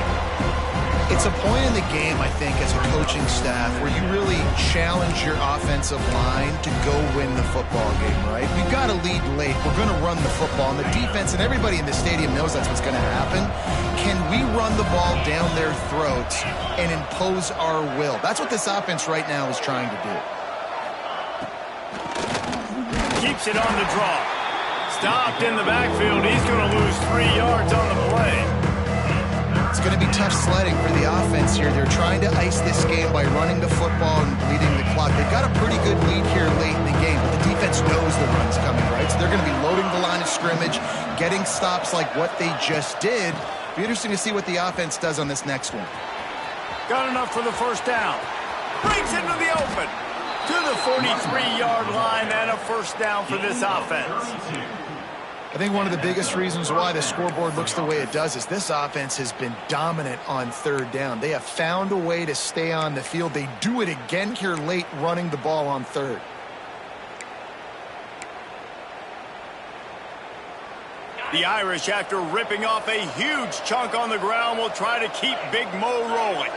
S3: It's a point in the game, I think, as a coaching staff where you really challenge your offensive line to go win the football game, right? We've got to lead late. We're going to run the football. And the defense and everybody in the stadium knows that's what's going to happen. Can we run the ball down their throats and impose our will? That's what this offense right now is trying to do.
S1: Keeps it on the draw. Stopped in the backfield. He's going to lose 3 yards on the play.
S3: It's going to be tough sledding for the offense here. They're trying to ice this game by running the football and bleeding the clock. They've got a pretty good lead here late in the game, but the defense knows the run's coming, right? So they're going to be loading the line of scrimmage, getting stops like what they just did. Be interesting to see what the offense does on this next one.
S1: Got enough for the first down. Brings into the open. To the 43-yard line and a first down for this offense.
S3: I think one of the biggest reasons why the scoreboard looks the way it does is this offense has been dominant on third down. They have found a way to stay on the field. They do it again here late, running the ball on third.
S1: The Irish, after ripping off a huge chunk on the ground, will try to keep Big Mo rolling.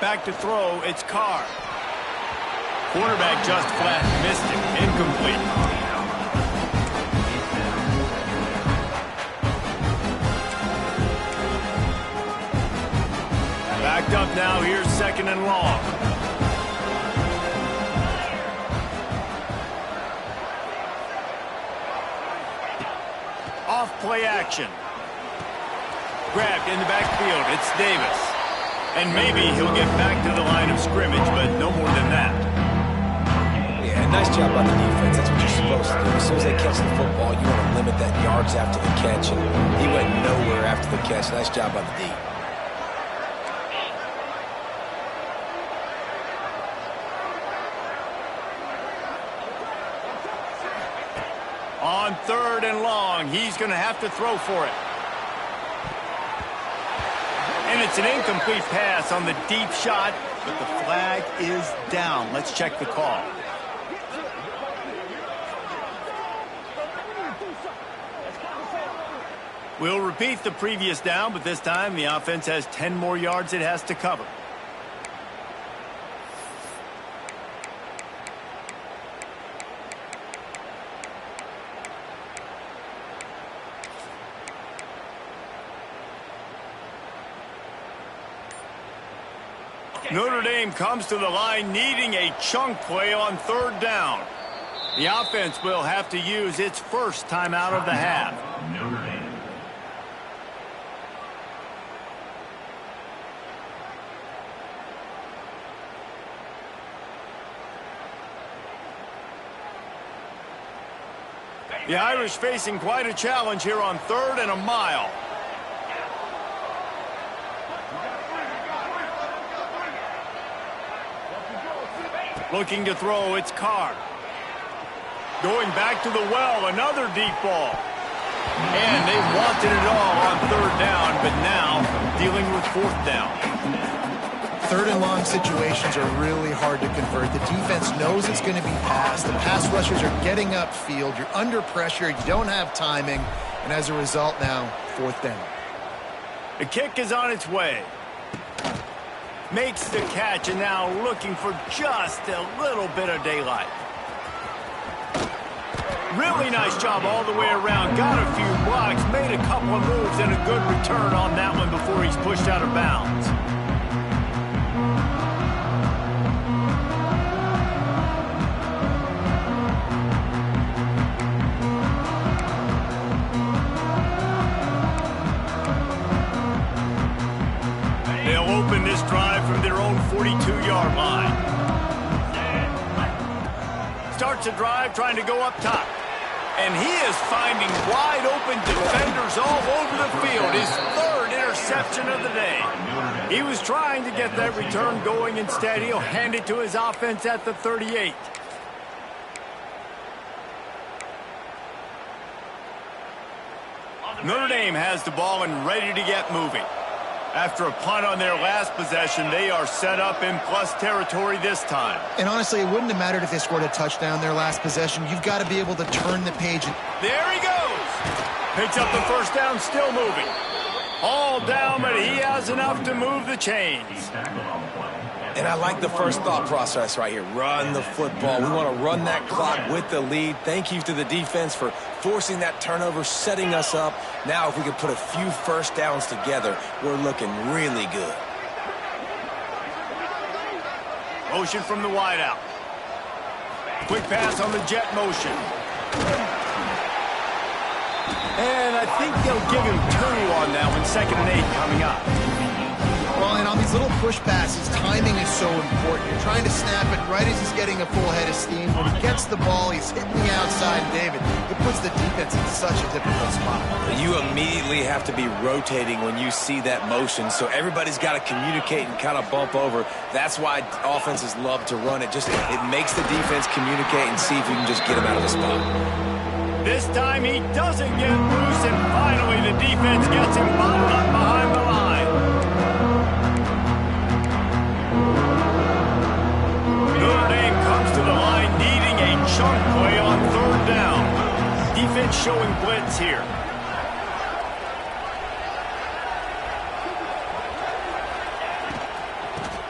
S1: Back to throw, it's Carr. Quarterback just flat missed it, incomplete. Backed up now, here's second and long. Off play action. Grabbed in the backfield, it's Davis. And maybe he'll get back to the line of scrimmage, but no more than that.
S2: Yeah, nice job on the defense. That's what you're supposed to do. As soon as they catch the football, you want to limit that yards after the catch. And he went nowhere after the catch. Nice job on the D.
S1: On third and long, he's going to have to throw for it. And it's an incomplete pass on the deep shot, but the flag is down. Let's check the call. We'll repeat the previous down, but this time the offense has 10 more yards it has to cover. Notre Dame comes to the line needing a chunk play on third down. The offense will have to use its first timeout of the half.
S4: Notre Dame.
S1: The Irish facing quite a challenge here on third and a mile. Looking to throw, it's Carr. Going back to the well, another deep ball. And they wanted it all on third down, but now dealing with fourth down.
S3: Third and long situations are really hard to convert. The defense knows it's going to be passed. The pass rushers are getting upfield. You're under pressure. You don't have timing. And as a result now, fourth down.
S1: The kick is on its way. Makes the catch and now looking for just a little bit of daylight. Really nice job all the way around. Got a few blocks, made a couple of moves, and a good return on that one before he's pushed out of bounds. They'll open this drive from their own 42-yard line. Starts a drive trying to go up top. And he is finding wide open defenders all over the field. His third interception of the day. He was trying to get that return going. Instead, he'll hand it to his offense at the 38. Notre Dame has the ball and ready to get moving. After a punt on their last possession, they are set up in plus territory this time.
S3: And honestly, it wouldn't have mattered if they scored a touchdown their last possession. You've got to be able to turn the page.
S1: There he goes. Picks up the first down, still moving. All down, but he has enough to move the chains.
S2: And I like the first thought process right here. Run the football. We want to run that clock with the lead. Thank you to the defense for forcing that turnover, setting us up. Now if we can put a few first downs together, we're looking really good.
S1: Motion from the wideout. Quick pass on the jet motion. And I think they'll give him 2 on that one. 2nd and 8 coming up.
S3: Well, and on these little push passes, timing is so important. You're trying to snap it right as he's getting a full head of steam. When he gets the ball, he's hitting the outside, David. It puts the defense in such a difficult spot.
S2: You immediately have to be rotating when you see that motion, so everybody's got to communicate and kind of bump over. That's why offenses love to run it. It makes the defense communicate and see if you can just get him out of the spot.
S1: This time he doesn't get loose, and finally the defense gets him bottled up behind the line. Notre Dame comes to the line needing a chunk play on 3rd down. Defense showing blitz here.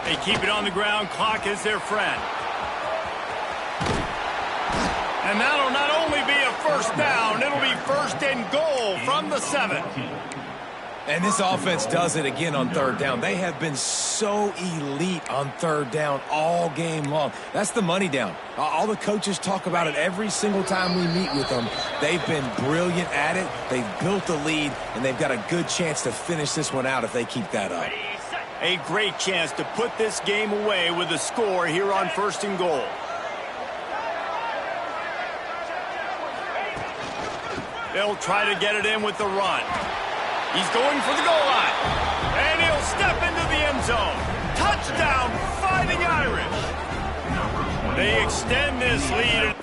S1: They keep it on the ground. Clock is their friend. And that'll not only be a first down, it'll be 1st and goal from the 7.
S2: And this offense does it again on 3rd down. They have been so elite on 3rd down all game long. That's the money down. All the coaches talk about it every single time we meet with them. They've been brilliant at it. They've built the lead, and they've got a good chance to finish this one out if they keep that up.
S1: A great chance to put this game away with a score here on 1st and goal. They'll try to get it in with the run. He's going for the goal line. And he'll step into the end zone. Touchdown, Fighting Irish. They extend this lead.